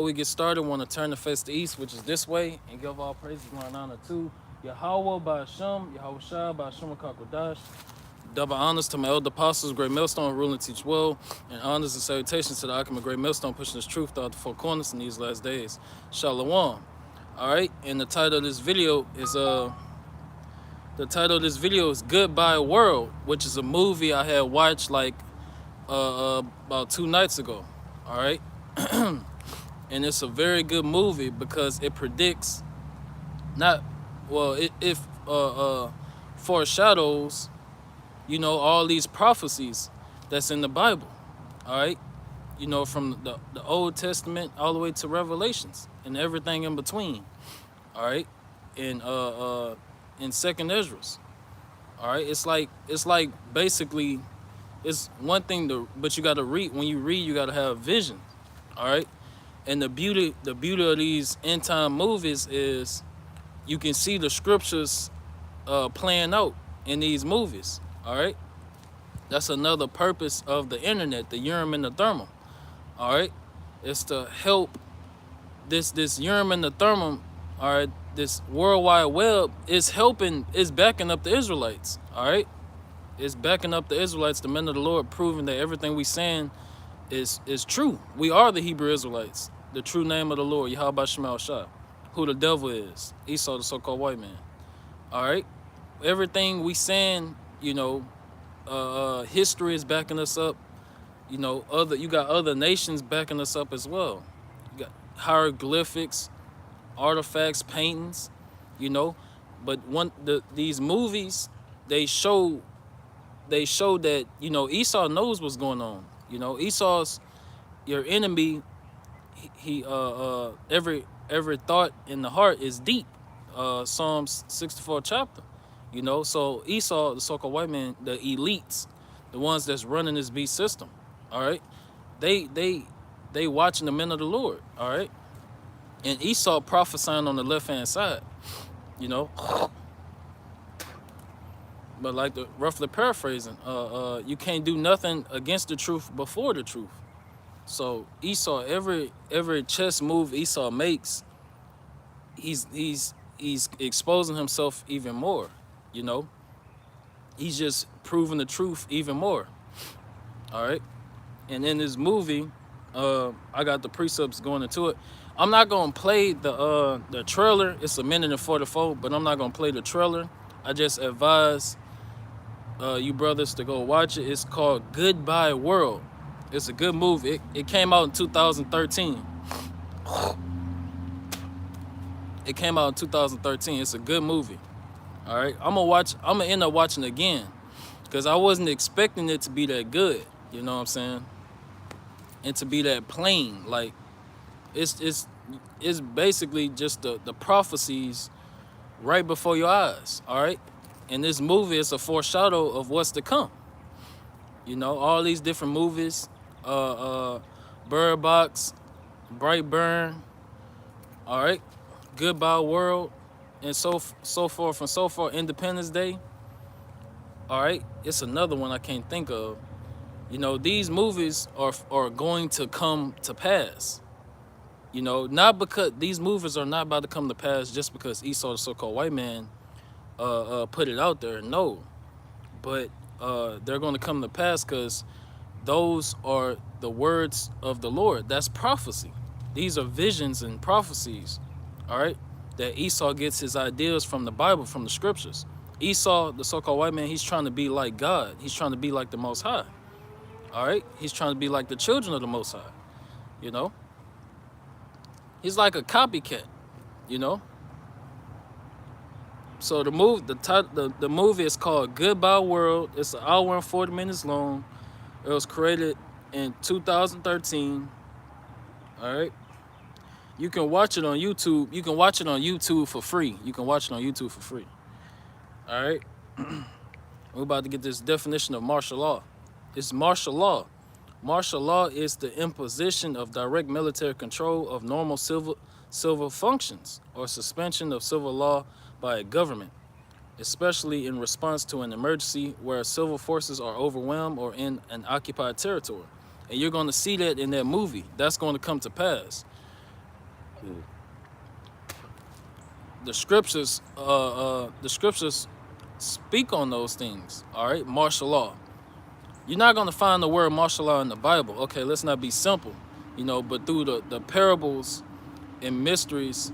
We get started, want to turn the face to east, which is this way, and give all praises and honor to Yahweh by Hashem, Yahweh Shai by Hashem Kakodash. Double honors to my elder apostles, Great Millstone, rule and teach well, and honors and salutations to the Akim of Great Millstone, pushing this truth throughout the four corners in these last days. Shalom. All right, and the title of this video is Goodbye World, which is a movie I had watched like about 2 nights ago. All right. And it's a very good movie because it predicts not well it foreshadows all these prophecies that's in the Bible. All right, from the Old Testament all the way to Revelations and everything in between. All right, in Second Esdras. All right, it's like basically it's one thing but you got to read. When you read, you got to have vision. All right. And the beauty of these end time movies is you can see the scriptures playing out in these movies. All right, that's another purpose of the internet, the Urim and the Thummim. All right, it's to help this Urim and the Thummim. All right, this World Wide Web is backing up the Israelites. All right, it's backing up the Israelites, the men of the Lord, proving that everything we saying is true. We are the Hebrew Israelites. The true name of the Lord, Yahweh Shema Shah, who the devil is, Esau, the so-called white man. All right, everything we saying, history is backing us up. You got other nations backing us up as well. You got hieroglyphics, artifacts, paintings. But these movies, they show that Esau knows what's going on. Esau's your enemy. He every thought in the heart is deep. Psalms 64 chapter. So Esau, the so-called white man, the elites, the ones that's running this beast system. All right, they watching the men of the Lord. All right, and Esau prophesying on the left hand side. But like roughly paraphrasing, you can't do nothing against the truth before the truth. So Esau, every chess move Esau makes, he's exposing himself even more. He's just proving the truth even more. All right, and in this movie, I got the precepts going into it. I'm not gonna play the trailer. It's 1:44, but I'm not gonna play the trailer. I just advise you brothers to go watch it. It's called Goodbye World. It's a good movie. It came out in 2013. It came out in 2013. It's a good movie. All right, I'm gonna end up watching it again because I wasn't expecting it to be that good. You know what I'm saying? And to be that plain. Like it's basically just the prophecies right before your eyes. All right, and this movie is a foreshadow of what's to come. All these different movies, Bird Box, Brightburn, all right, Goodbye World, and so forth and so forth, Independence Day. All right, it's another one I can't think of. These movies are going to come to pass. Not because these movies are not about to come to pass just because Esau, the so-called white man, put it out there. No, but they're going to come to pass because those are the words of the Lord. That's prophecy. These are visions and prophecies. All right, that Esau gets his ideas from the Bible, from the scriptures. Esau, the so-called white man, he's trying to be like God. He's trying to be like the Most High. All right, he's trying to be like the children of the Most High. He's like a copycat. So the movie is called Goodbye World. It's an hour and 40 minutes long. It was created in 2013. All right. You can watch it on YouTube. You can watch it on YouTube for free. All right. We're about to get this definition of martial law. It's martial law. Martial law is the imposition of direct military control of normal civil functions or suspension of civil law by a government, especially in response to an emergency where civil forces are overwhelmed or in an occupied territory. And you're going to see that in that movie. That's going to come to pass. Mm. The scriptures speak on those things. All right, martial law. You're not gonna find the word martial law in the Bible. Okay, let's not be simple, but through the parables and mysteries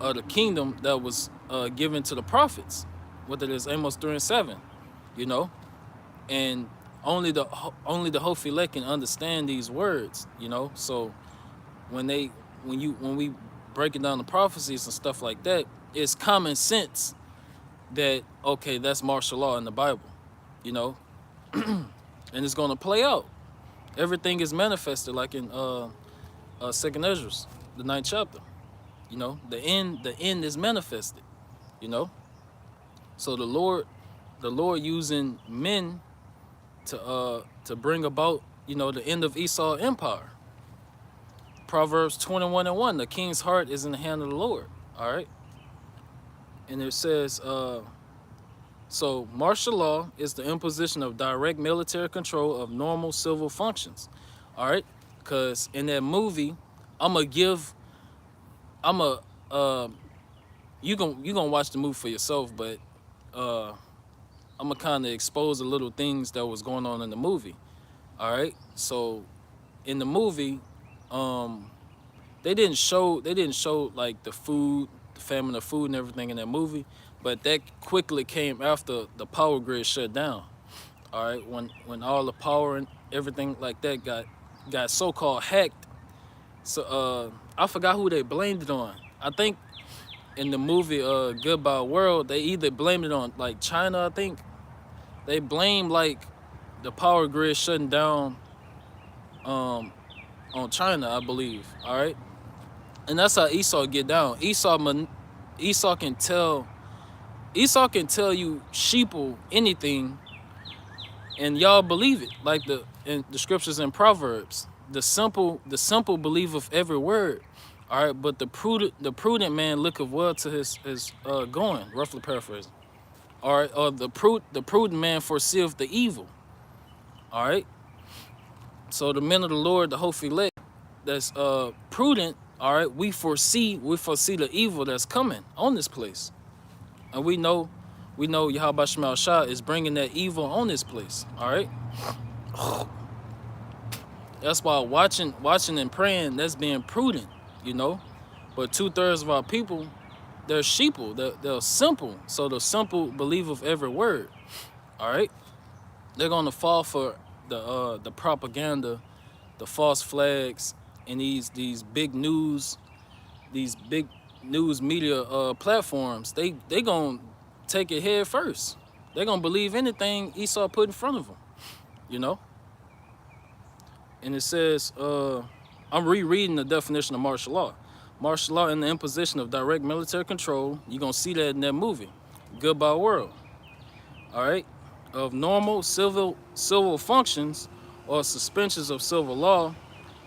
of the kingdom that was given to the prophets, whether it is Amos 3 and 7, you know, and only the Hophilek can understand these words, So when they when we breaking down the prophecies and stuff like that, it's common sense that okay, that's martial law in the Bible, you know, and it's gonna play out. Everything is manifested like in Second Ezra, the ninth chapter. The end is manifested. You know, so the Lord using men to bring about the end of Esau empire. Proverbs 21:1. The king's heart is in the hand of the Lord. All right, and it says so martial law is the imposition of direct military control of normal civil functions. All right, because in that movie, I'm gonna give I'm a you gonna watch the movie for yourself, but uh, I'm gonna kind of expose the little things that was going on in the movie. All right, so in the movie, um, they didn't show like the famine of food and everything in that movie, but that quickly came after the power grid shut down. All right, when all the power and everything like that got so-called hacked. So I forgot who they blamed it on. I think in the movie Goodbye World, they either blamed it on like China. I think they blamed like the power grid shutting down um, on China, I believe. All right, and that's how Esau get down. Esau can tell you sheeple anything, and y'all believe it. Like the scriptures in Proverbs, the simple believe of every word. All right, but the prudent man looketh well to his going. Roughly paraphrasing. All right, or the prudent man foreseeth the evil. All right, so the men of the Lord, the Hophilek, that's prudent. All right, we foresee the evil that's coming on this place, and we know Yahweh Shema Shah is bringing that evil on this place. All right, that's why watching and praying, that's being prudent, you know. But 2/3 of our people, they're sheeple, they're simple. So the simple believe of every word. All right, they're gonna fall for the propaganda, the false flags, and these big news media platforms. They gonna take it head first. They're gonna believe anything Esau put in front of them, you know. And it says, I'm rereading the definition of martial law. Martial law and the imposition of direct military control. You're gonna see that in that movie, Goodbye World. All right, of normal civil functions or suspensions of civil law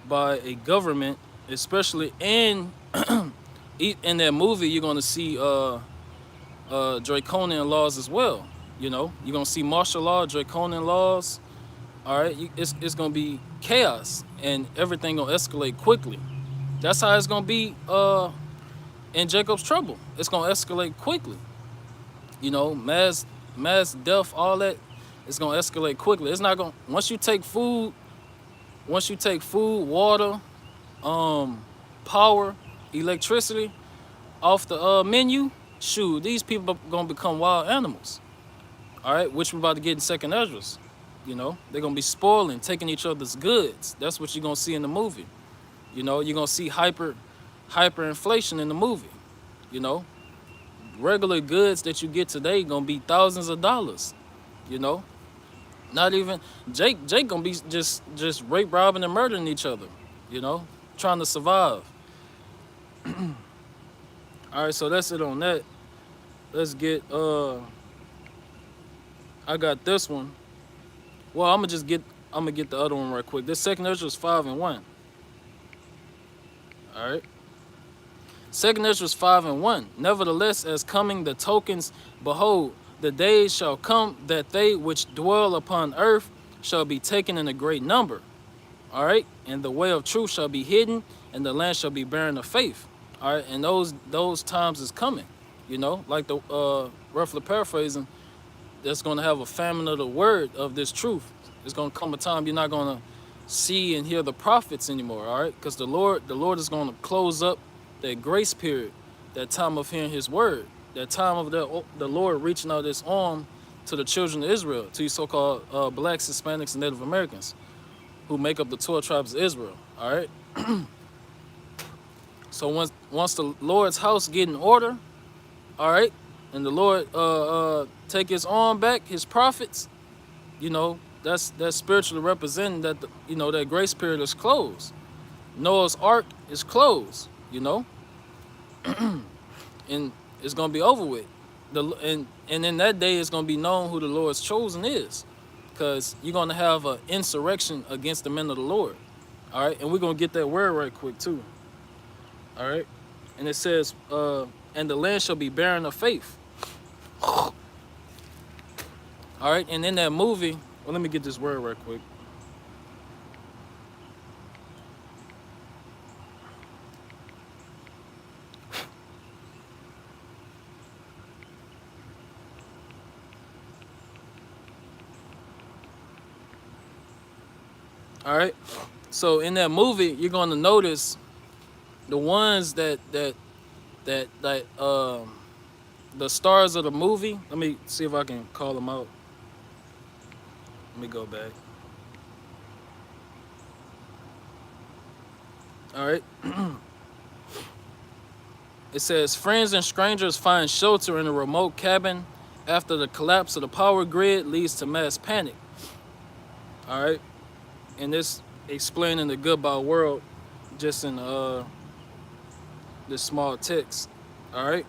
by a government, especially in that movie. You're gonna see draconian laws as well. You're gonna see martial law, draconian laws. All right, it's gonna be chaos and everything gonna escalate quickly. That's how it's gonna be in Jacob's trouble. It's gonna escalate quickly. Mass death, all that. It's gonna escalate quickly. It's not gonna once you take food, water, power, electricity off the menu. Shoot, these people are gonna become wild animals. All right, which we're about to get in Second Esdras. They're gonna be spoiling, taking each other's goods. That's what you're gonna see in the movie. You're gonna see hyperinflation in the movie. You know, regular goods that you get today gonna be thousands of dollars. You know, not even Jake gonna be just rape, robbing, and murdering each other. Trying to survive. All right, so that's it on that. Let's get I got this one. Well, I'm gonna get the other one right quick. This Second Ezra is 5:1. All right. Second Ezra is 5:1. Nevertheless, as coming the tokens, behold, the days shall come that they which dwell upon earth shall be taken in a great number. All right, and the way of truth shall be hidden, and the land shall be barren of faith. All right, and those times is coming. You know, like the roughly paraphrasing, that's gonna have a famine of the word of this truth. There's gonna come a time you're not gonna see and hear the prophets anymore. All right, because the Lord is gonna close up that grace period, that time of hearing His word, that time of the Lord reaching out His arm to the children of Israel, to you so-called blacks, Hispanics, and Native Americans, who make up the 12 tribes of Israel. All right. So once the Lord's house get in order, all right, and the Lord take His arm back, His prophets, you know, that's spiritually representing that that grace period is closed. Noah's Ark is closed, you know, and it's gonna be over with. And in that day, it's gonna be known who the Lord's chosen is, because you're gonna have an insurrection against the men of the Lord. All right, and we're gonna get that word right quick too. All right, and it says, and the land shall be barren of faith. All right, and in that movie, well, let me get this word right quick. All right, so in that movie, you're gonna notice the ones that the stars of the movie. Let me see if I can call them out. Let me go back. All right. It says, friends and strangers find shelter in a remote cabin after the collapse of the power grid leads to mass panic. All right. And this explaining the goodbye world just in this small text. All right.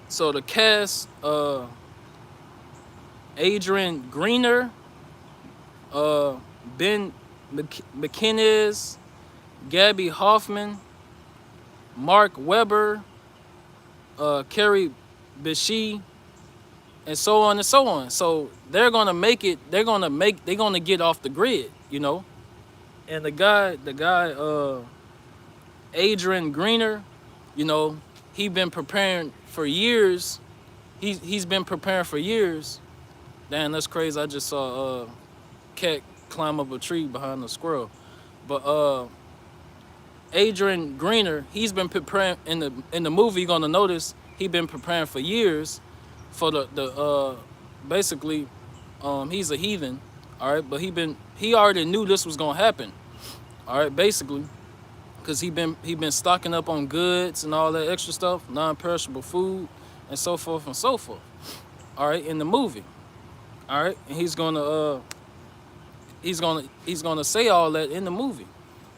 So the cast, Adrian Grenier, Ben McInnes, Gabby Hoffman, Mark Webber, Carrie Bishi, and so on and so on. So they're gonna make it. They're gonna get off the grid, you know. And the guy, Adrian Grenier, you know, he been preparing for years. He's been preparing for years. Damn, that's crazy. I just saw a cat climb up a tree behind a squirrel. But Adrian Grenier, he's been preparing in the movie. You're gonna notice he been preparing for years for the basically he's a heathen, all right, but he already knew this was gonna happen, all right, basically, because he been stocking up on goods and all that extra stuff, non-perishable food, and so forth and so forth, all right, in the movie, all right, and he's gonna say all that in the movie,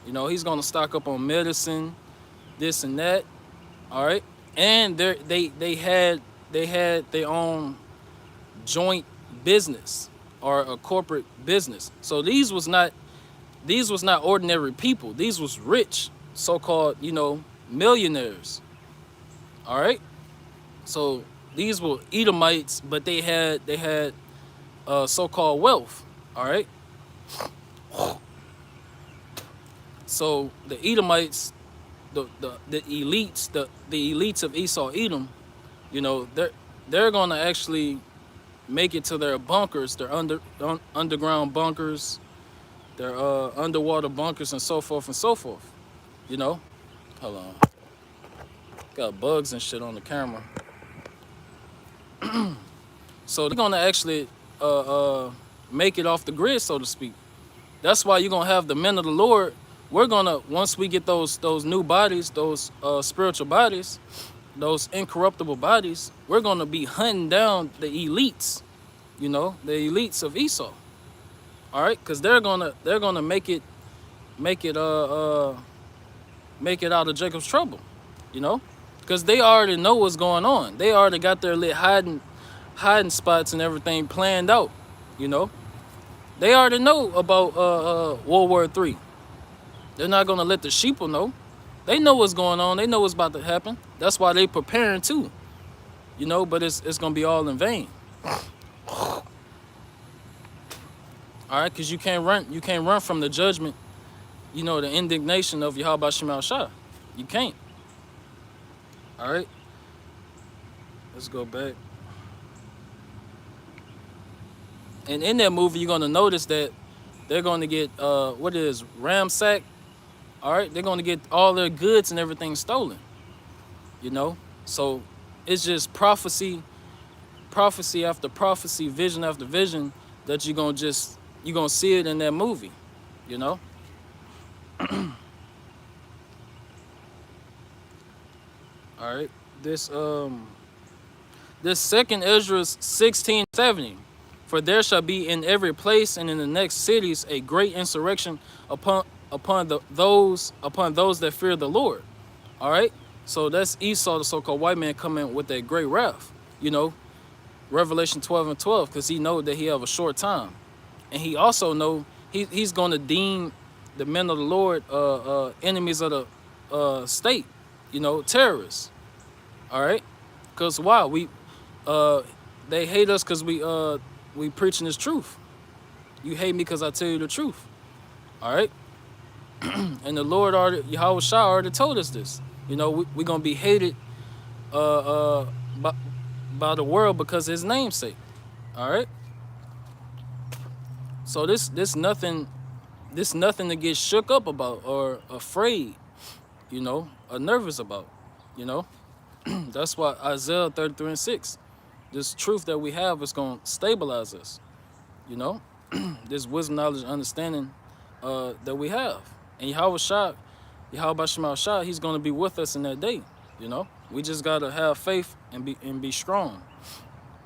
you know, he's gonna stock up on medicine, this and that, all right, and they had their own joint business or a corporate business. So these was not ordinary people. These was rich, so-called, you know, millionaires. All right. So these were Edomites, but they had so-called wealth. All right. So the Edomites, the elites of Esau Edom, you know, they're gonna actually make it to their bunkers, their underground bunkers, their underwater bunkers, and so forth and so forth. You know, hold on, got bugs and shit on the camera. So they're gonna actually make it off the grid, so to speak. That's why you're gonna have the men of the Lord. We're gonna, once we get those new bodies, those spiritual bodies, those incorruptible bodies, we're gonna be hunting down the elites, you know, the elites of Esau. All right, because they're gonna make it out of Jacob's trouble, you know, because they already know what's going on. They already got their lit hiding spots and everything planned out, you know. They already know about World War III. They're not gonna let the sheeple know. They know what's going on. They know what's about to happen. That's why they preparing too, you know. But it's gonna be all in vain. All right, because you can't run from the judgment. you know, the indignation of Yahweh Shema Shah. You can't. All right. Let's go back. And in that movie, you're gonna notice that they're gonna get what is ransacked. All right, they're gonna get all their goods and everything stolen. You know, so it's just prophecy, prophecy after prophecy, vision after vision that you're gonna see it in that movie. You know. All right. This second Ezra 16:70. For there shall be in every place and in the next cities a great insurrection upon those that fear the Lord. All right. So that's Esau, the so-called white man, coming with that great wrath. You know, Revelation 12:12, because he know that he have a short time, and he also know he's going to deem the men of the Lord enemies of the state. You know, terrorists. All right. Because why they hate us because we preaching this truth. You hate me because I tell you the truth. All right. And the Lord Yahweh Shah already told us this. You know, we're gonna be hated by the world because of his namesake. All right. So this nothing to get shook up about or afraid, you know, or nervous about. You know. That's why Isaiah 33:6. This truth that we have is going to stabilize us, you know, this wisdom, knowledge, understanding that we have. And Yahweh Shema Shah, he's going to be with us in that day, you know. We just got to have faith and be strong,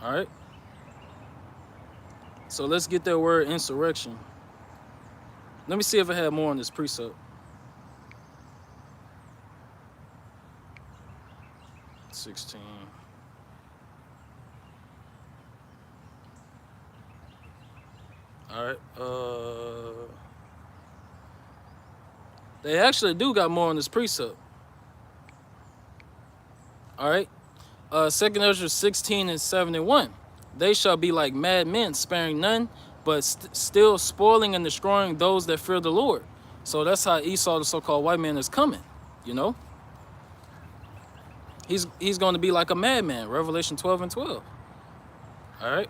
all right? So let's get that word insurrection. Let me see if I had more on this precept. 16. All right. They actually do got more on this precept. All right. 2nd Ezra 16:71. They shall be like mad men, sparing none, but still spoiling and destroying those that fear the Lord. So that's how Esau, the so-called white man, is coming. You know. He's going to be like a madman. Revelation 12:12. All right.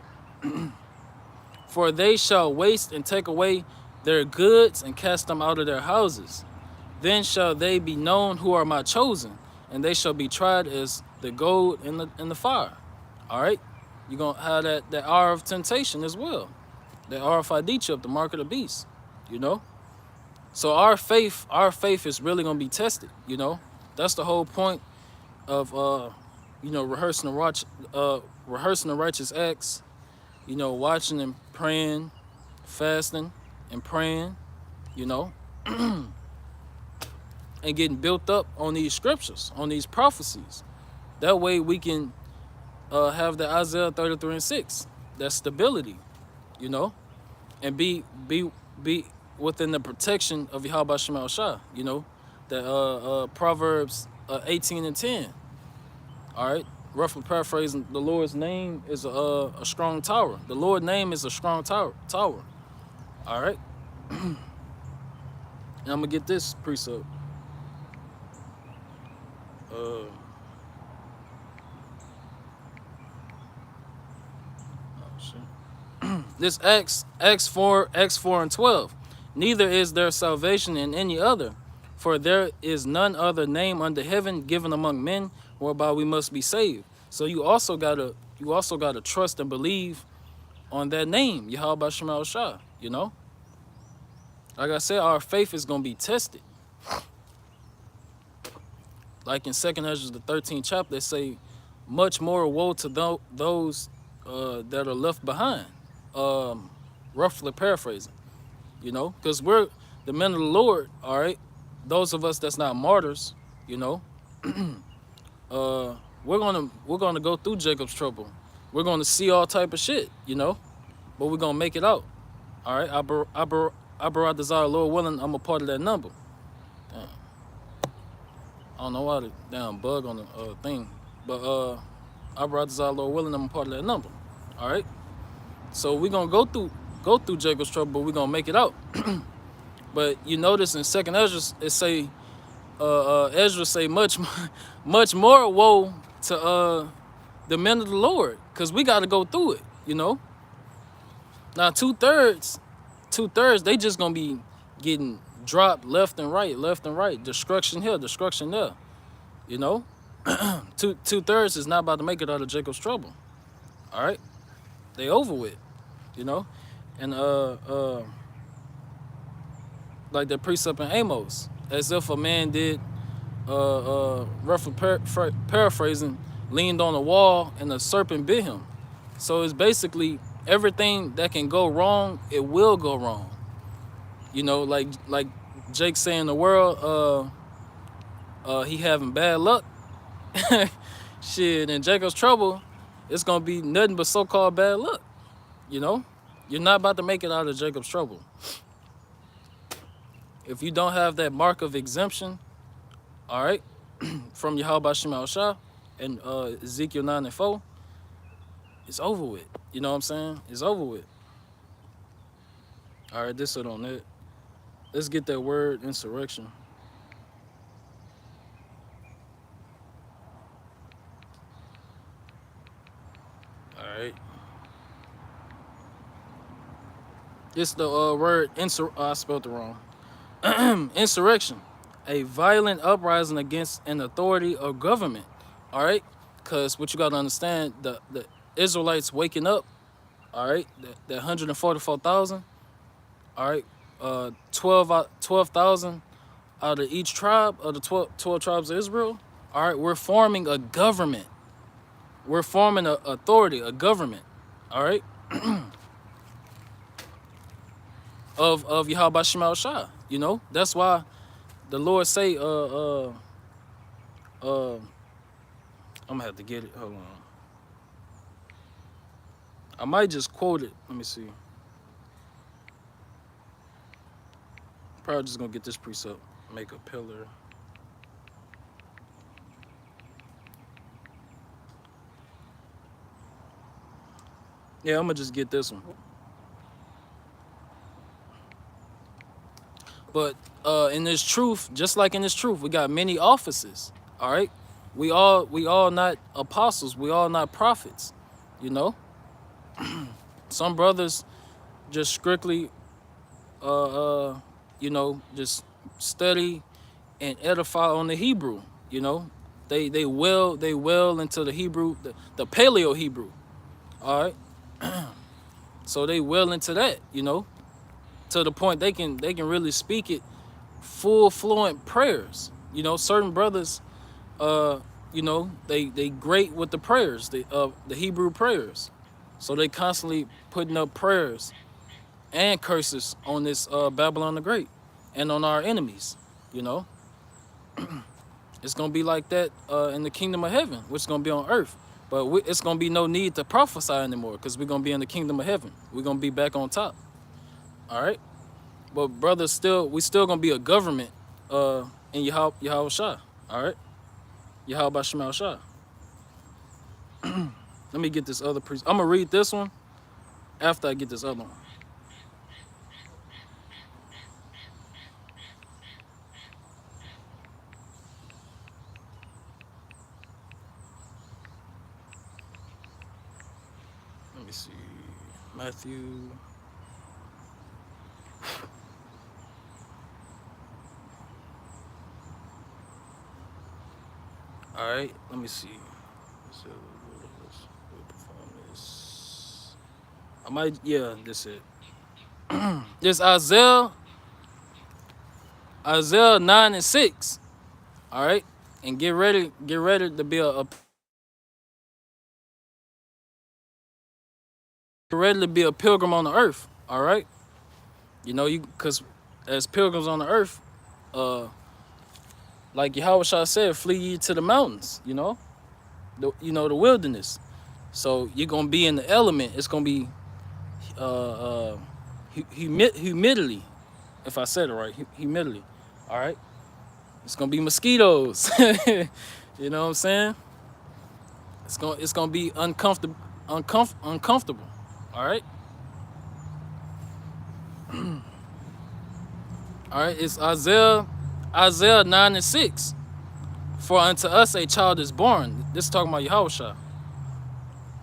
For they shall waste and take away their goods and cast them out of their houses. Then shall they be known who are my chosen, and they shall be tried as the gold in the fire. All right. You're going to have that hour of temptation as well. That RFID chip, the mark of the beast. You know. So our faith is really going to be tested. You know. That's the whole point of you know, rehearsing the righteous acts, you know, watching and praying, fasting and praying, you know, and getting built up on these scriptures, on these prophecies. That way we can have the Isaiah 33:6, that stability, you know, and be within the protection of Yahweh Shema Shah, you know, that Proverbs 18:10. All right, roughly paraphrasing, the Lord's name is a strong tower. The Lord's name is a strong tower. All right, and I'm gonna get this precept. This Acts 4:12. Neither is there salvation in any other, for there is none other name under heaven given among men whereby we must be saved. So you also gotta trust and believe on that name, Yahweh Shema Shah. You know, like I said, our faith is gonna be tested. Like in 2nd Ezra the 13th chapter, they say, much more woe to those that are left behind. Roughly paraphrasing, you know, because we're the men of the Lord. All right, those of us that's not martyrs, you know. We're gonna go through Jacob's trouble. We're gonna see all type of shit, you know, but we're gonna make it out. All right, I brought desire, Lord willing, I'm a part of that number. Damn. I don't know why the damn bug on the thing, but I brought desire, Lord willing, I'm a part of that number. All right, so we're gonna go through Jacob's trouble, but we're gonna make it out. But you notice in Second Ezra, it say Ezra say much much more woe to the men of the Lord, because we got to go through it. You know, now two thirds, they just gonna be getting dropped left and right, destruction here, destruction there. You know, two thirds is not about to make it out of Jacob's trouble. All right, they over with. You know, and like the precept in Amos, as if a man did, roughly paraphrasing, leaned on a wall and a serpent bit him. So it's basically everything that can go wrong, it will go wrong. You know, like Jake saying the world, he having bad luck. Shit, in Jacob's trouble, it's gonna be nothing but so-called bad luck. You know, you're not about to make it out of Jacob's trouble. If you don't have that mark of exemption, all right, from Yahweh Shema Shah and Ezekiel 9 and 4, it's over with. You know what I'm saying? It's over with. All right, this it on that. Let's get that word insurrection. All right. It's the word I spelled it wrong. Insurrection, a violent uprising against an authority or government. All right, because what you got to understand, the Israelites waking up. All right, that 144,000. All right, 12,000 out of each tribe of the 12 tribes of Israel. All right, we're forming a government. We're forming an authority, a government. All right, of Yahweh Shema Shah. You know, that's why the Lord say, I'm gonna have to get it. Hold on. I might just quote it. Let me see. Probably just gonna get this precept. Make a pillar. Yeah, I'm gonna just get this one. But in this truth, just like in this truth, we got many offices. All right, we all not apostles. We all not prophets. You know, some brothers just strictly, you know, just study and edify on the Hebrew. You know, they well into the Hebrew, the Paleo Hebrew. All right, so they well into that. You know, to the point they can really speak it full fluent prayers. You know, certain brothers, you know, they great with the prayers, the Hebrew prayers. So they constantly putting up prayers and curses on this Babylon the Great and on our enemies. You know, it's gonna be like that in the kingdom of heaven, which is gonna be on earth. But it's gonna be no need to prophesy anymore, because we're gonna be in the kingdom of heaven. We're gonna be back on top. All right. But brothers, we still gonna be a government in Yahweh Shah. All right, Yahweh Shema Shah. Let me get this other priest. I'm gonna read this one after I get this other one. Let me see, Matthew. All right, let me see. I might, yeah, this it. This Isaiah 9 and 6. All right, and get ready to be a pilgrim on the earth. All right, you know, because as pilgrims on the earth, like Yahweh Shah said, flee ye to the mountains. You know, the wilderness. So you're gonna be in the element. It's gonna be humidity, if I said it right. Humidity. All right. It's gonna be mosquitoes. You know what I'm saying? It's gonna be uncomfortable. Uncomfortable. All right. All right, it's Isaiah 9:6. For unto us a child is born. This is talking about Yahushua.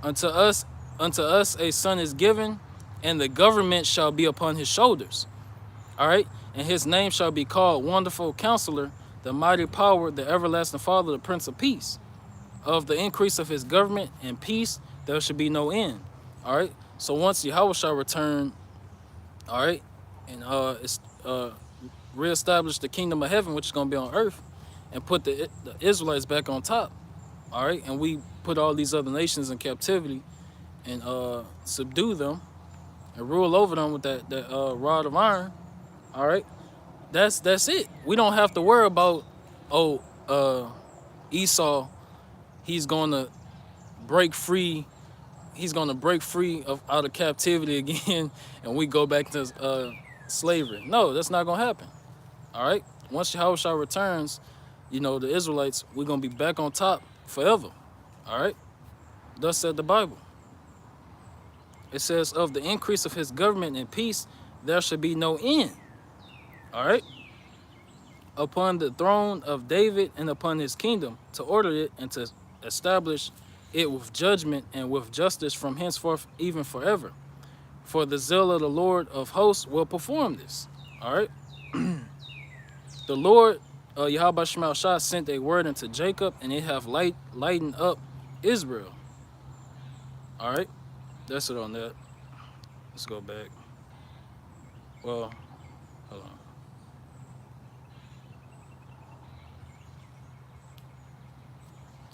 Unto us, unto us a son is given, and the government shall be upon his shoulders. All right, and his name shall be called Wonderful Counselor, the Mighty Power, the Everlasting Father, the Prince of Peace. Of the increase of his government and peace, there should be no end. All right. So once Yahushua return, all right, and it's reestablish the kingdom of heaven, which is gonna be on earth, and put the Israelites back on top. All right, and we put all these other nations in captivity and subdue them and rule over them with that rod of iron. All right, that's it. We don't have to worry about Esau. He's gonna break free. He's gonna break free of out of captivity again, and we go back to slavery. No, that's not gonna happen. All right. Once Yahushua returns, you know the Israelites, we're gonna be back on top forever. All right. Thus said the Bible. It says, of the increase of his government and peace, there should be no end. All right. Upon the throne of David and upon his kingdom, to order it and to establish it with judgment and with justice from henceforth, even forever. For the zeal of the Lord of hosts will perform this. All right. The Lord, Yahweh Shema Shah, sent a word unto Jacob, and it have lightened up Israel. All right. That's it on that. Let's go back. Well, hold on.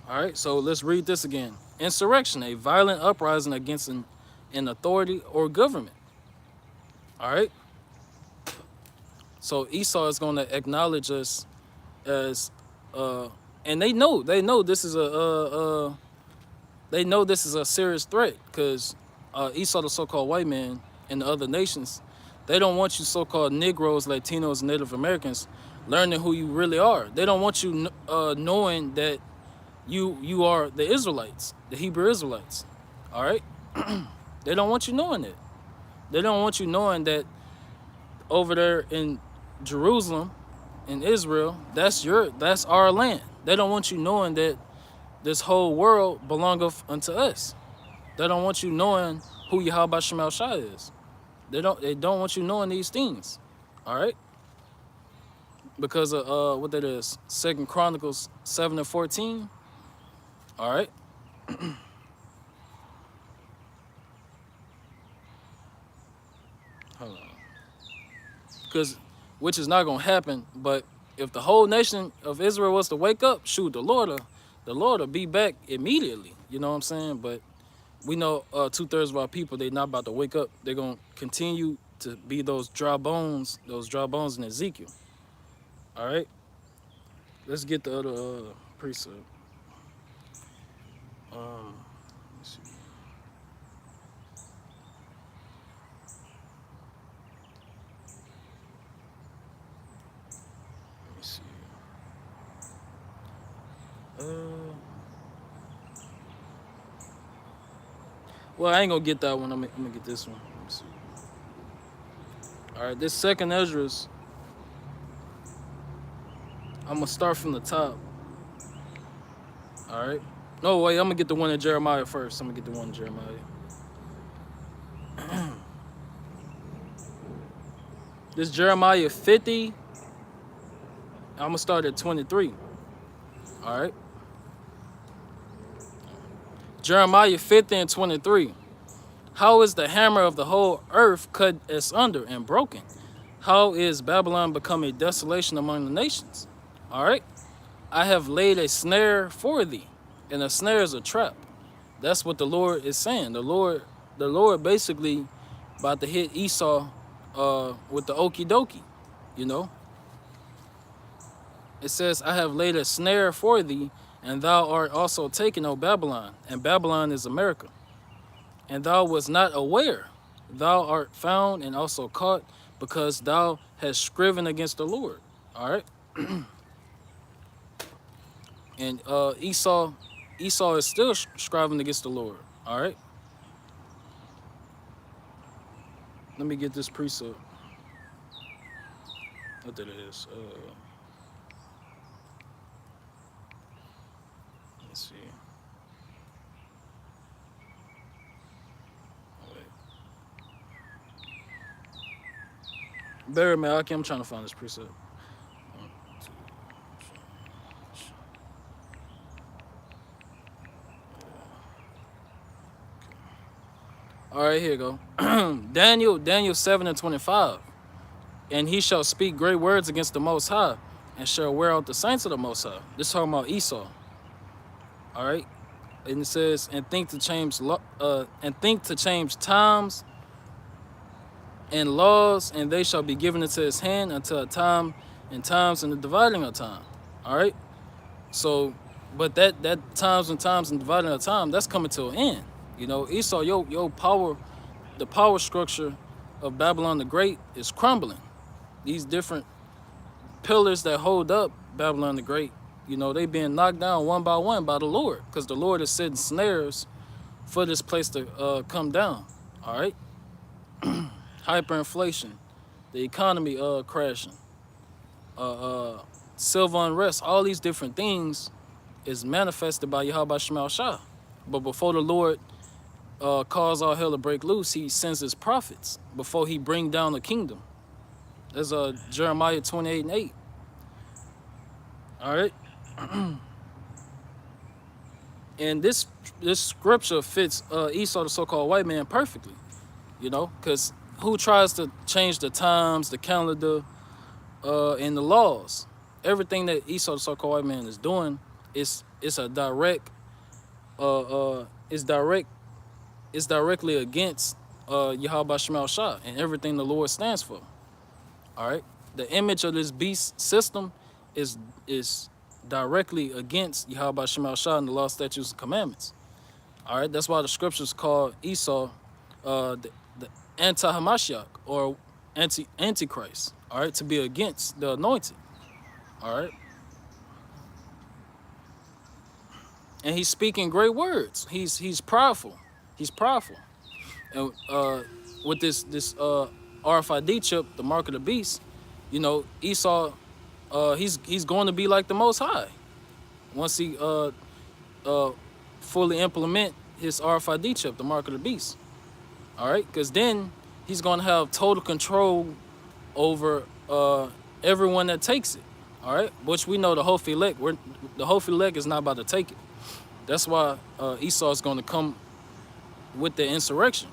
All right, so let's read this again. Insurrection, a violent uprising against an authority or government. All right. So Esau is going to acknowledge us as, and they know this is they know this is a serious threat because Esau, the so-called white man, and the other nations, they don't want you so-called Negroes, Latinos, Native Americans learning who you really are. They don't want you knowing that you are the Israelites, the Hebrew Israelites. All right. They don't want you knowing it. They don't want you knowing that over there in Jerusalem, in Israel, that's our land. They don't want you knowing that this whole world belongeth unto us. They don't want you knowing who Yahweh Shema Shai is. They don't want you knowing these things. All right? Because of what that is, 2 Chronicles 7:14. All right. Hold on. Because which is not gonna happen, but if the whole nation of Israel was to wake up, shoot, the Lord will be back immediately. You know what I'm saying? But we know 2/3 of our people, they not about to wake up. They're gonna continue to be those dry bones in Ezekiel. All right. Let's get the other precept. Let's see. Let me see. Well, I ain't gonna get that one. I'm gonna get this one. Let me see. All right, this second Esdras, I'm gonna start from the top. All right. No, wait, I'm gonna get the one in Jeremiah first. I'm gonna get the one in Jeremiah. This Jeremiah 50. I'm gonna start at 23. All right. Jeremiah 50 and 23. How is the hammer of the whole earth cut asunder and broken? How is Babylon become a desolation among the nations? All right. I have laid a snare for thee, and a snare is a trap. That's what the Lord is saying. The Lord basically about to hit Esau with the okie dokie, you know. It says, I have laid a snare for thee, and thou art also taken, O Babylon, and Babylon is America. And thou wast not aware, thou art found and also caught, because thou hast striven against the Lord. All right. And Esau is still striving against the Lord. All right. Let me get this precept. what that is. Let's see. Oh, wait. Bear me, I'm trying to find this precept. One, two, three. All right, here you go. Daniel 7:25. And he shall speak great words against the Most High, and shall wear out the saints of the Most High. This talking about Esau. All right, and it says, and think to change times and laws, and they shall be given into his hand until a time and times and the dividing of time. All right. So, but that times and dividing of time, that's coming to an end. You know, Esau, your power, the power structure of Babylon the Great is crumbling. These different pillars that hold up Babylon the Great, you know, they being knocked down one by one by the Lord, because the Lord is setting snares for this place to come down. All right. Hyperinflation, the economy crashing, civil unrest, all these different things is manifested by Yahweh Shemal Shah. But before the Lord cause all hell to break loose, he sends his prophets before he bring down the kingdom. There's Jeremiah 28:8. All right. And this scripture fits Esau, the so-called white man, perfectly. You know, because who tries to change the times, the calendar, and the laws? Everything that Esau, the so-called white man, is doing is a direct, is directly against Yahweh Shemal Shah and everything the Lord stands for. All right, the image of this beast system is directly against Yahweh Shemal Shah and the law, statutes, and commandments. All right, that's why the scriptures call Esau the anti-Hamashiach, or antichrist. All right, to be against the anointed. All right, and he's speaking great words. He's proudful. He's proudful. And with this RFID chip, the mark of the beast, you know, Esau, he's going to be like the Most High once he fully implement his RFID chip, the mark of the beast. All right, because then he's going to have total control over everyone that takes it. All right, which we know the Hophi-Lek, the Hophi-Lek is not about to take it. That's why Esau is going to come with the insurrection,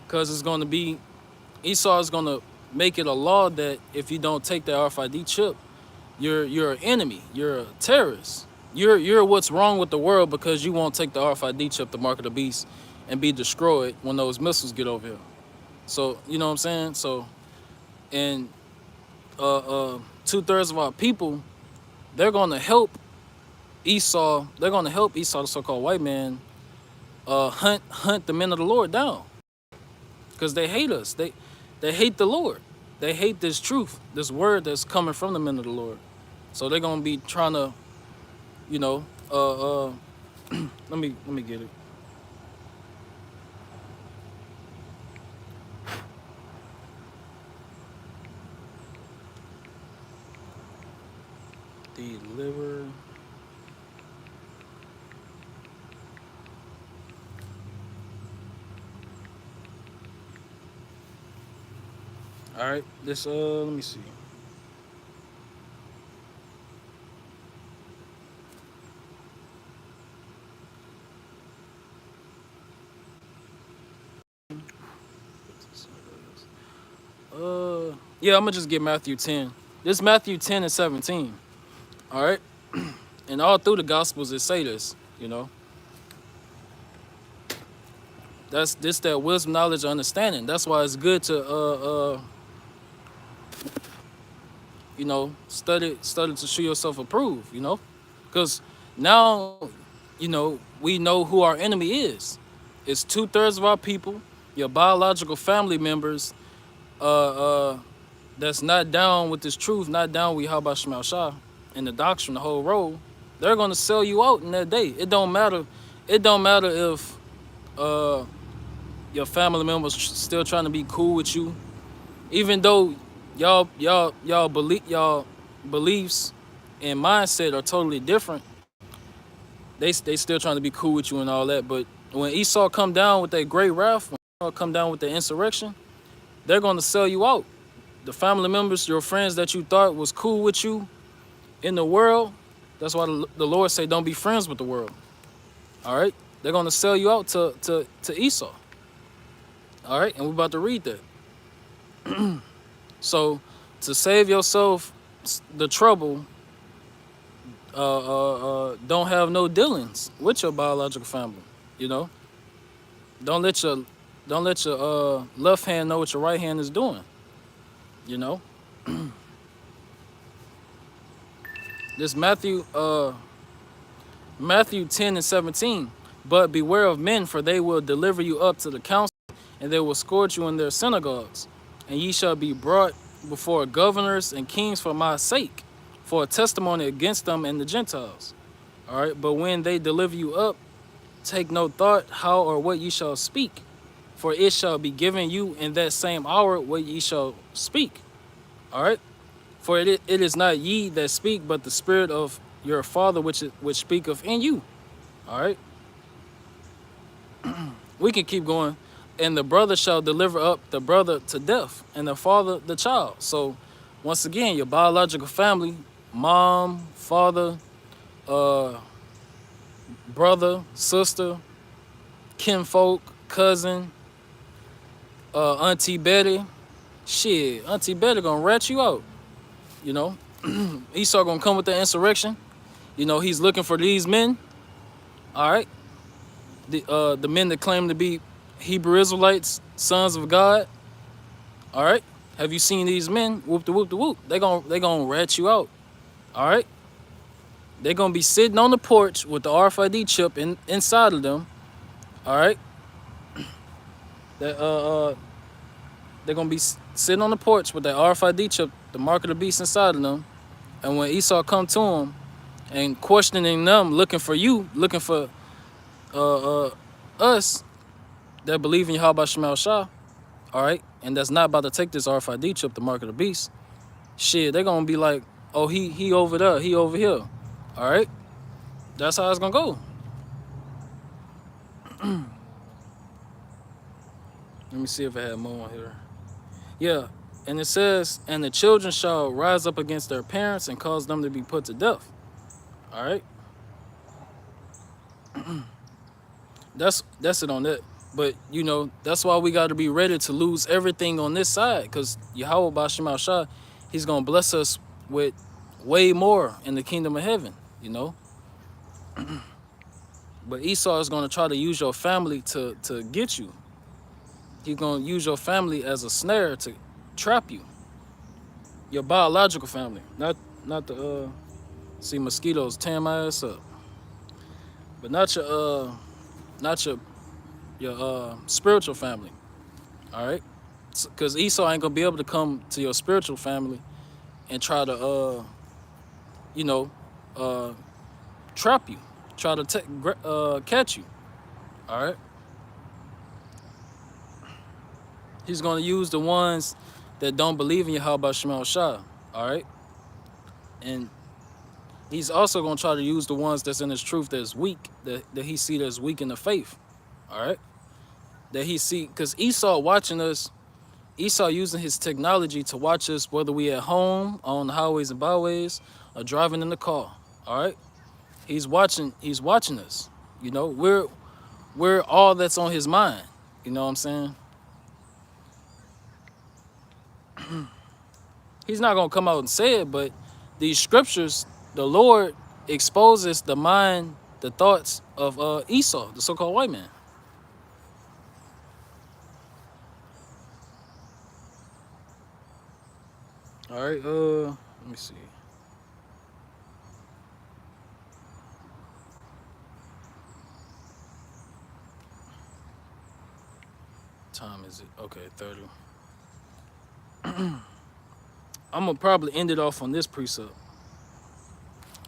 because it's going to be, Esau is going to make it a law that if you don't take the RFID chip, you're an enemy, you're a terrorist, you're what's wrong with the world because you won't take the RFID chip, the mark of the beast, and be destroyed when those missiles get over here. So you know what I'm saying? So, and 2/3 of our people, they're going to help Esau. They're going to help Esau, the so-called white man, hunt the men of the Lord down, because they hate us. They hate the Lord. They hate this truth, this word that's coming from the men of the Lord. So they're gonna be trying to, you know, let me get it. Deliver. All right, this let me see. Yeah, I'm gonna just get Matthew 10. This Matthew 10 and 17. All right, and all through the Gospels it say this. You know, that's this that wisdom, knowledge, understanding. That's why it's good to you know, study to show yourself approved. You know, because now, you know, we know who our enemy is. It's 2/3 of our people, your biological family members, that's not down with this truth, not down with Yahweh Shemal Shah and the doctrine, the whole road. They're gonna sell you out in that day. It don't matter. It don't matter if your family members still trying to be cool with you, even though Y'all beliefs and mindset are totally different. They still trying to be cool with you and all that. But when Esau come down with that great wrath, when Esau come down with the insurrection, they're gonna sell you out. The family members, your friends that you thought was cool with you in the world, that's why the Lord say don't be friends with the world. All right, they're gonna sell you out to Esau. All right, and we're about to read that. So to save yourself the trouble, don't have no dealings with your biological family. You know, don't let your left hand know what your right hand is doing. You know, this Matthew 10 and 17. But beware of men, for they will deliver you up to the council, and they will scourge you in their synagogues. And ye shall be brought before governors and kings for my sake, for a testimony against them and the Gentiles. All right, but when they deliver you up, take no thought how or what ye shall speak, for it shall be given you in that same hour what ye shall speak. All right, for it is not ye that speak, but the Spirit of your Father which speaketh in you. All right, we can keep going. And the brother shall deliver up the brother to death, and the father the child. So, once again, your biological family, mom, father, brother, sister, kinfolk, cousin, Auntie Betty. Shit, Auntie Betty gonna rat you out. You know, Esau gonna come with the insurrection. You know, he's looking for these men. All right, the men that claim to be Hebrew Israelites, sons of God. All right, have you seen these men? Whoop the whoop the whoop. They gonna rat you out. All right, they gonna be sitting on the porch with the RFID chip inside of them. All right, that they're gonna be sitting on the porch with that RFID chip, the mark of the beast inside of them. And when Esau come to them and questioning them, looking for you, looking for us that believe in Yahweh Shemal Shah, all right, and that's not about to take this RFID chip, the mark of the beast, shit, they're gonna be like, oh, he over there, he over here. All right, that's how it's gonna go. Let me see if I had more on here. Yeah, and it says, and the children shall rise up against their parents and cause them to be put to death. All right, that's it on that. But you know, that's why we got to be ready to lose everything on this side, because Yahweh B'Shem Shah, he's gonna bless us with way more in the kingdom of heaven. You know, but Esau is gonna try to use your family to get you. He's gonna use your family as a snare to trap you. Your biological family, not the see mosquitoes tearing my ass up, but not your spiritual family. All right, because Esau ain't gonna be able to come to your spiritual family and try to you know, trap you, try to catch you. All right, he's gonna use the ones that don't believe in Yahweh Shemal Shah. All right, and he's also gonna try to use the ones that's in his truth that's weak, that he see that's weak in the faith. All right, that he see, because Esau watching us, Esau using his technology to watch us, whether we at home, on the highways and byways, or driving in the car. All right, he's watching us. You know, we're all that's on his mind. You know what I'm saying? He's not gonna come out and say it, but these scriptures, the Lord exposes the mind, the thoughts of Esau, the so-called white man. All right, let me see. Time is it? Okay, 30. I'm gonna probably end it off on this precept.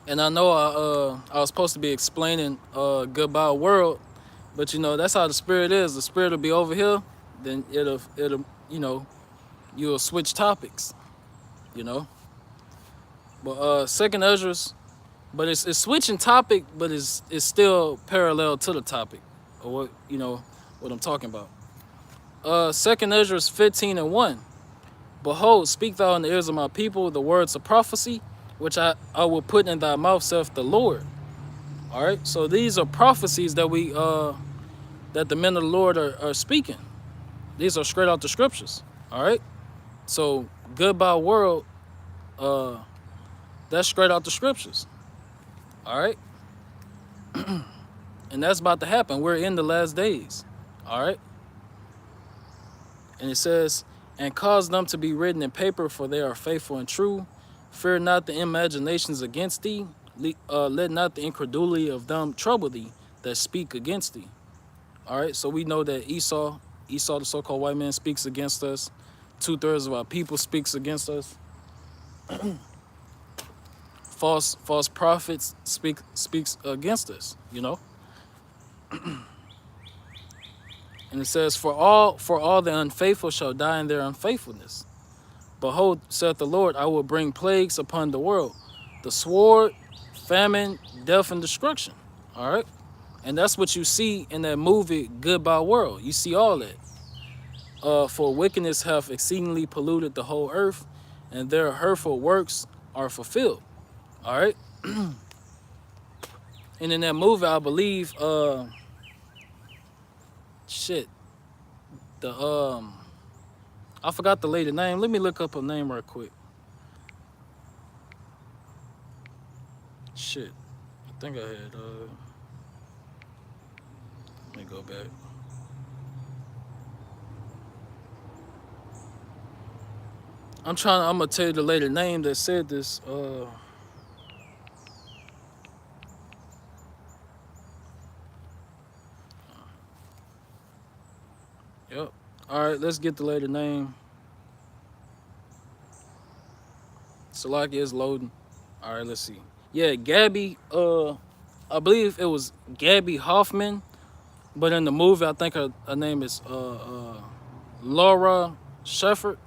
And I know I was supposed to be explaining goodbye world, but you know, that's how the spirit is. The spirit will be over here, then it'll you know, you'll switch topics. you know. But second Esdras, but it's switching topic, but it's still parallel to the topic, or what what I'm talking about. Second Esdras 15:1. Behold, speak thou in the ears of my people the words of prophecy, which I will put in thy mouth, saith the Lord. All right. So these are prophecies that that the men of the Lord are speaking. These are straight out the scriptures. All right. So goodbye world, uh, that's straight out the scriptures. All right. And that's about to happen. We're in the last days. All right. And it says, and cause them to be written in paper, for they are faithful and true. Fear not the imaginations against thee. Let not the incredulity of them trouble thee that speak against thee. All right. So we know that Esau, the so-called white man, speaks against us. 2/3 of our people speaks against us. False prophets speaks against us. And it says, for all the unfaithful shall die in their unfaithfulness. Behold, saith the Lord, I will bring plagues upon the world, the sword, famine, death, and destruction. All right. And that's what you see in that movie, Goodbye World. You see all that. For wickedness hath exceedingly polluted the whole earth, and their hurtful works are fulfilled. All right. And in that movie, I believe, I forgot the lady name. Let me look up her name real quick. I think I had, let me go back. I'm gonna tell you the lady name that said this. Yep. All right, let's get the lady name. Salaki is loading. All right, let's see. Yeah, Gabby. I believe it was Gabby Hoffman, but in the movie, I think her name is Laura Shepard.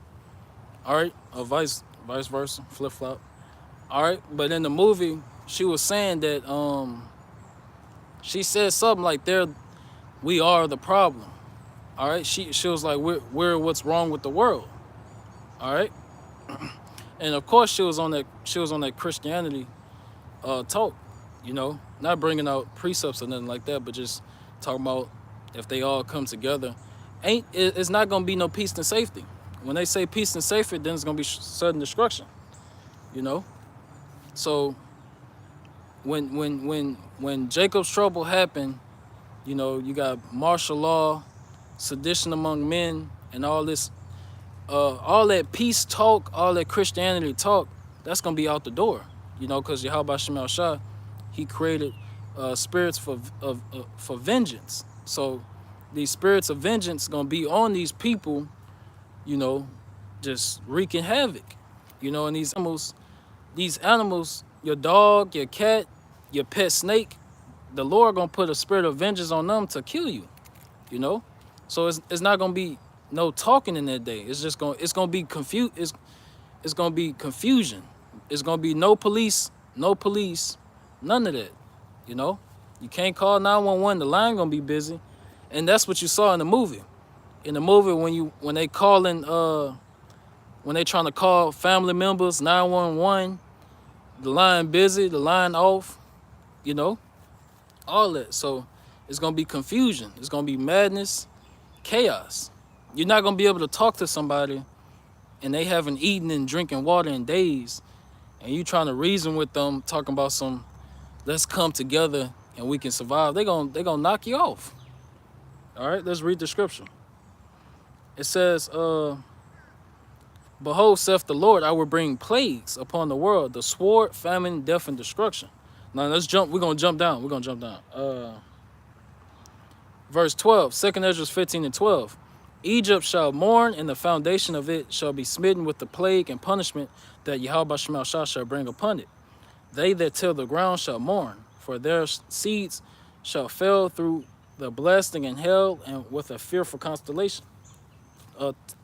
All right, or vice versa, flip flop. All right, but in the movie, she was saying that she said something like we are the problem. All right, she was like we're what's wrong with the world. All right, and of course she was on that Christianity talk, not bringing out precepts or nothing like that, but just talking about if they all come together, it's not gonna be no peace and safety. When they say peace and safety, then it's gonna be sudden destruction. So when Jacob's trouble happened, you got martial law, sedition among men, and all this, all that peace talk, all that Christianity talk, that's gonna be out the door. Because Yahweh Shemel Shah, he created spirits for vengeance. So these spirits of vengeance gonna be on these people, just wreaking havoc. And these animals, your dog, your cat, your pet snake, the Lord gonna put a spirit of vengeance on them to kill you. So it's not gonna be no talking in that day. It's gonna be it's gonna be confusion. It's gonna be no police, none of that. You can't call 911. The line gonna be busy, and that's what you saw in the movie. In the movie, when they trying to call family members 911, the line busy, the line off, all that. So it's gonna be confusion. It's gonna be madness, chaos. You're not gonna be able to talk to somebody, and they haven't eaten and drinking water in days, and you trying to reason with them, talking about let's come together and we can survive. They gonna knock you off. All right, let's read the scripture. It says, behold, saith the Lord, I will bring plagues upon the world, the sword, famine, death, and destruction. Now let's jump. We're gonna jump down. Verse 12, 2 Esdras 15:12. Egypt shall mourn, and the foundation of it shall be smitten with the plague and punishment that Yahweh Shemel Shah shall bring upon it. They that till the ground shall mourn, for their seeds shall fail through the blasting in hell and with a fearful constellation.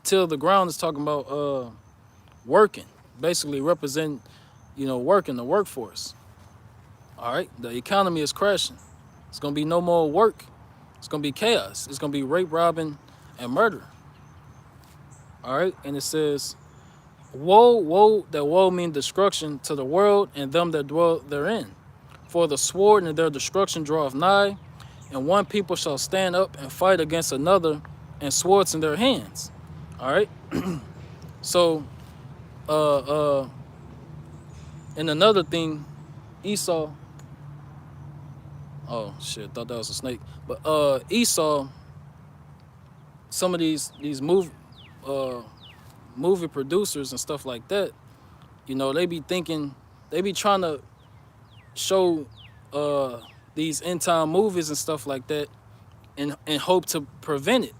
Till the ground is talking about working. basically represent, work in the workforce. All right, the economy is crashing. It's gonna be no more work. It's gonna be chaos. It's gonna be rape, robbing, and murder. All right, and it says, "Woe, woe!" That woe means destruction to the world and them that dwell therein. For the sword and their destruction draweth nigh, and one people shall stand up and fight against another, and swords in their hands. All right. So, uh, uh, and another thing, Esau. Oh shit, thought that was a snake. But Esau, some of these movie producers and stuff like that, they be thinking, they be trying to show these end time movies and stuff like that, and hope to prevent it,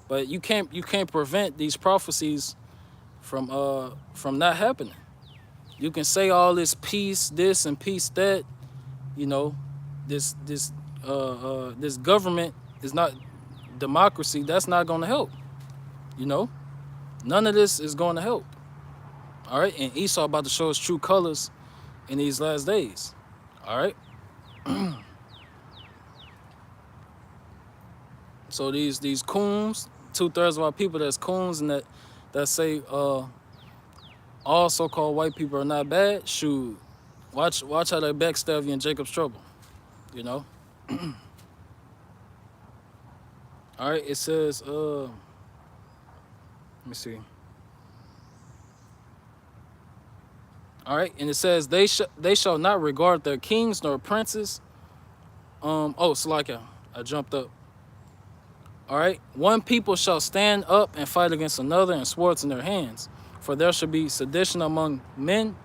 But you can't prevent these prophecies from not happening. You can say all this peace this and peace that, you know, this government is not democracy. That's not going to help. None of this is going to help. All right, and Esau about to show his true colors in these last days. All right. So these coons, 2/3 of our people that's coons and that say all so-called white people are not bad. Shoot, watch how they backstab you in Jacob's trouble. All right, it says let me see. All right, and it says they shall not regard their kings nor princes. Salakia, I jumped up. All right, one people shall stand up and fight against another, and swords in their hands. For there shall be sedition among men,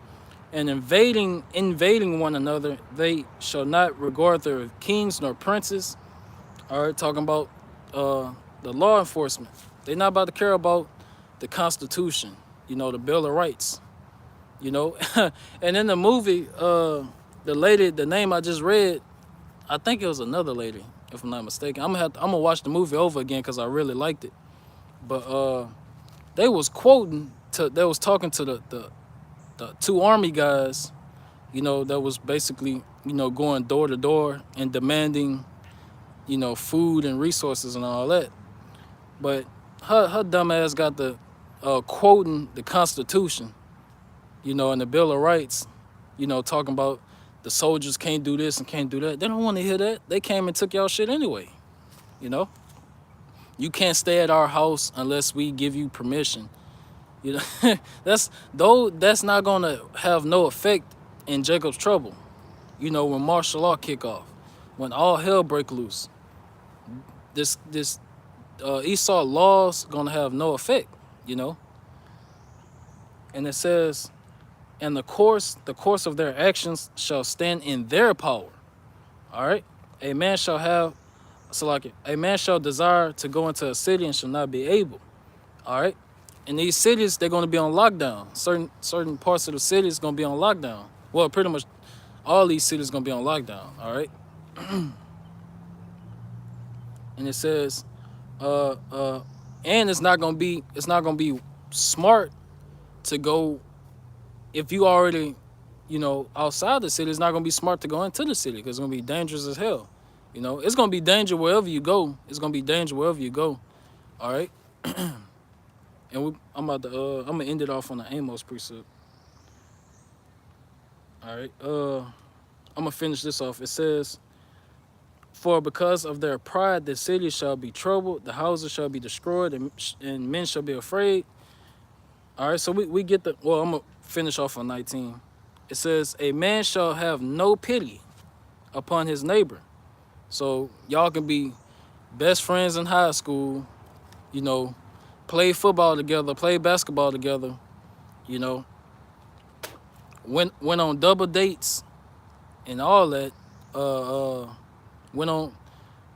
and invading one another. They shall not regard their kings nor princes. All right, talking about the law enforcement. They're not about to care about the Constitution, the Bill of Rights, And in the movie, the lady, the name I just read, I think it was another lady, if I'm not mistaken. I'm gonna watch the movie over again because I really liked it. But they was talking to the two army guys, that was basically, going door to door and demanding, food and resources and all that. But her dumb ass got the quoting the Constitution, and the Bill of Rights, talking about the soldiers can't do this and can't do that. They don't want to hear that. They came and took y'all shit anyway. You can't stay at our house unless we give you permission. That's not gonna have no effect in Jacob's trouble. When martial law kick off, when all hell break loose, this Esau laws gonna have no effect. And it says, and the course of their actions shall stand in their power. All right, a man shall desire to go into a city and shall not be able. All right. In these cities, they're going to be on lockdown. Certain parts of the city is going to be on lockdown. Well, pretty much all these cities going to be on lockdown. All right. And it says, and it's not going to be smart to go, if you already, outside the city. It's not going to be smart to go into the city because it's going to be dangerous as hell. It's going to be danger wherever you go. It's going to be danger wherever you go. All right. And I'm gonna end it off on the Amos precept. All right. I'm gonna finish this off. It says, "For because of their pride, the city shall be troubled, the houses shall be destroyed, and men shall be afraid." All right. So we get the. Well, I'm gonna finish off on 19. It says, "A man shall have no pity upon his neighbor." So y'all can be best friends in high school, play football together, play basketball together, went on double dates and all that, went on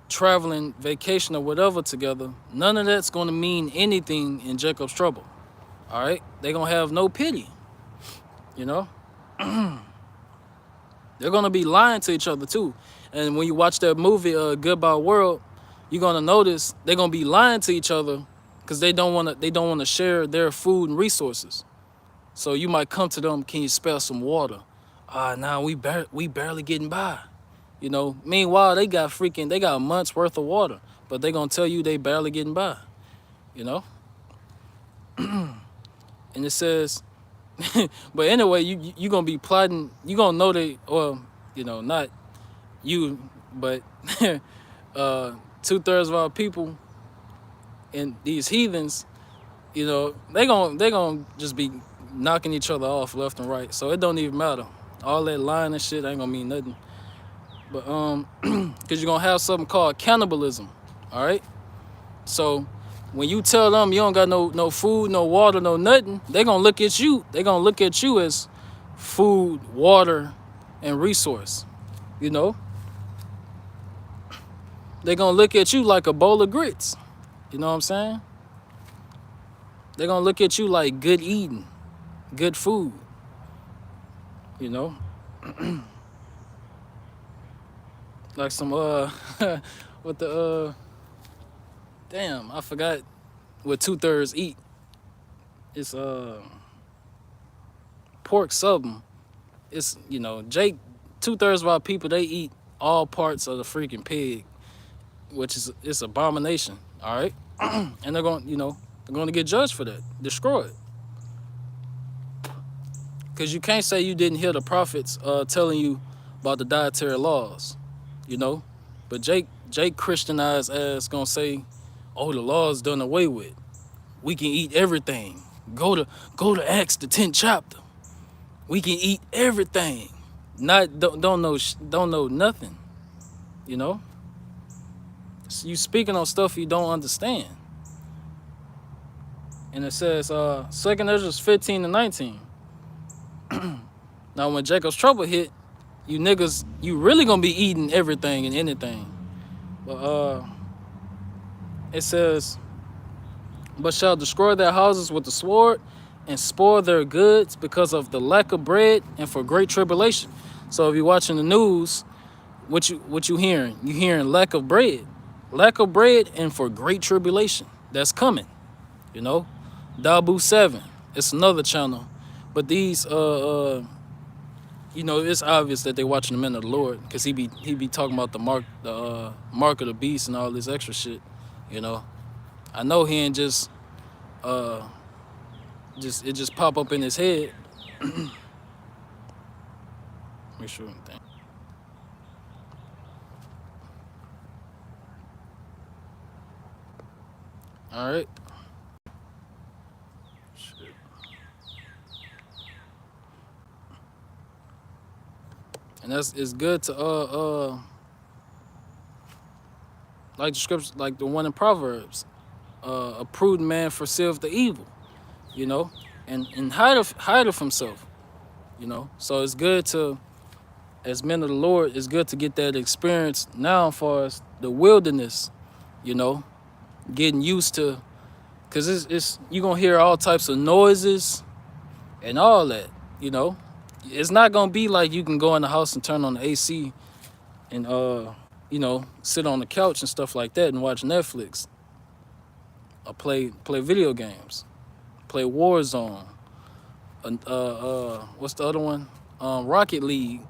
traveling, vacation or whatever together. None of that's going to mean anything in Jacob's trouble. All right? They're going to have no pity, They're going to be lying to each other too. And when you watch that movie, Goodbye World, you're going to notice they're going to be lying to each other because they don't want to share their food and resources. So you might come to them, can you spare some water? Nah, we barely getting by. You know, meanwhile, they got months worth of water, but they gonna tell you they barely getting by, you know? And it says, but anyway, you gonna be plotting, you gonna know they, well, you know, not you, but 2/3 of our people and these heathens, you know, they gonna just be knocking each other off left and right. So it don't even matter. All that lying and shit ain't gonna mean nothing. But cause you're gonna have something called cannibalism. All right. So when you tell them you don't got no food, no water, no nothing, they gonna look at you. They gonna look at you as food, water, and resource. You know. They gonna look at you like a bowl of grits. You know what I'm saying? They gonna look at you like good eating, good food. You know. Like some with the damn, I forgot what 2/3 eat. It's pork something. It's, you know, Jake, 2/3 of our people, they eat all parts of the freaking pig, which is, it's abomination. All right. And they're going, you know, they're going to get judged for that, destroyed. Because you can't say you didn't hear the prophets telling you about the dietary laws, you know. But Jake Christianized ass gonna say, oh, the law's done away with. We can eat everything. Go to Acts, the 10th chapter. We can eat everything. Don't know nothing, you know. So you speaking on stuff you don't understand. And it says 2nd Ezra 15-19. Now when Jacob's trouble hit, you niggas, you really gonna be eating everything and anything. But it says, but shall destroy their houses with the sword and spoil their goods because of the lack of bread and for great tribulation. So if you're watching the news, what you hearing? You hearing lack of bread and for great tribulation that's coming. You know, Dabu 7. It's another channel, but these you know, it's obvious that they're watching the men of the Lord, because he be talking about the mark of the beast and all this extra shit. You know, I know he ain't just it just pop up in his head. Make sure. All right. Shit. And it's good to like the scripture, like the one in Proverbs, a prudent man foreseeth the evil, you know, and hide of himself, you know. So it's good to, as men of the Lord, it's good to get that experience now as far as the wilderness, you know, getting used to, because it's you gonna hear all types of noises and all that, you know. It's not gonna be like you can go in the house and turn on the AC and you know, sit on the couch and stuff like that and watch Netflix or play video games, play Warzone, what's the other one? Rocket League.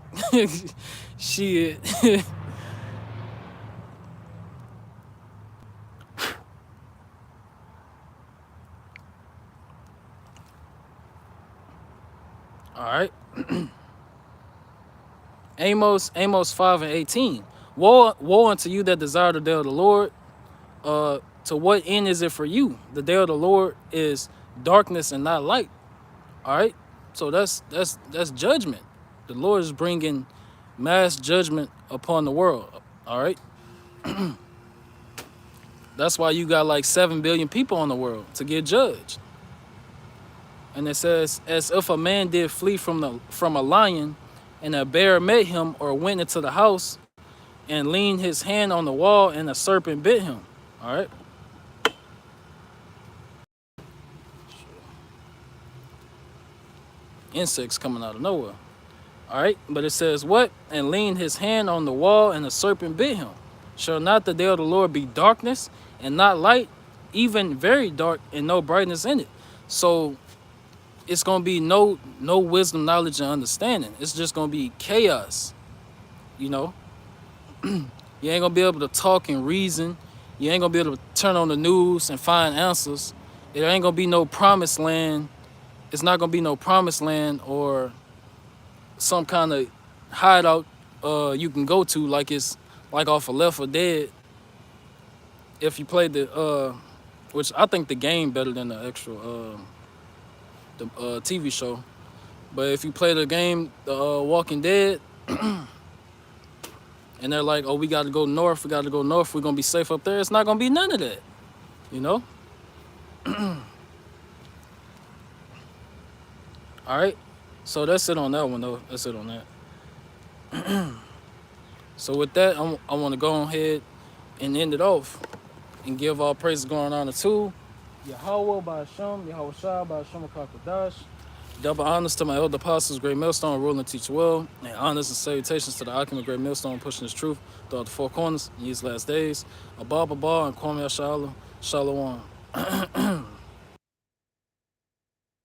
Shit. All right. Amos 5:18. Woe unto you that desire the day of the Lord. To what end is it for you? The day of the Lord is darkness and not light. All right. So that's judgment. The Lord is bringing mass judgment upon the world. All right. That's why you got like 7 billion people in the world to get judged. And it says, as if a man did flee from a lion, and a bear met him, or went into the house and leaned his hand on the wall, and a serpent bit him. All right. Insects coming out of nowhere. All right. But it says what? And leaned his hand on the wall, and a serpent bit him. Shall not the day of the Lord be darkness and not light, even very dark and no brightness in it? So it's gonna be no wisdom, knowledge, and understanding. It's just gonna be chaos. You know, you ain't gonna be able to talk and reason. You ain't gonna be able to turn on the news and find answers. It ain't gonna be no promised land. It's not gonna be no promised land or some kind of hideout you can go to like it's like off of Left 4 Dead. If you play the which I think the game better than the actual the TV show. But if you play the game, the Walking Dead, and they're like, oh, we got to go north, we're gonna be safe up there. It's not gonna be none of that, you know. All right, so that's it on that one though. That's it on that. So with that, I want to go ahead and end it off and give all praises going on to Yahweh by Hashem, Yahweh Shah by Hashem Kakadash. Double honors to my elder apostles, Great Millstone, ruling and teach well, and honors and salutations to the Akim of Great Millstone, pushing his truth throughout the four corners in these last days. Abba, and Kwame Shalom. Shalom.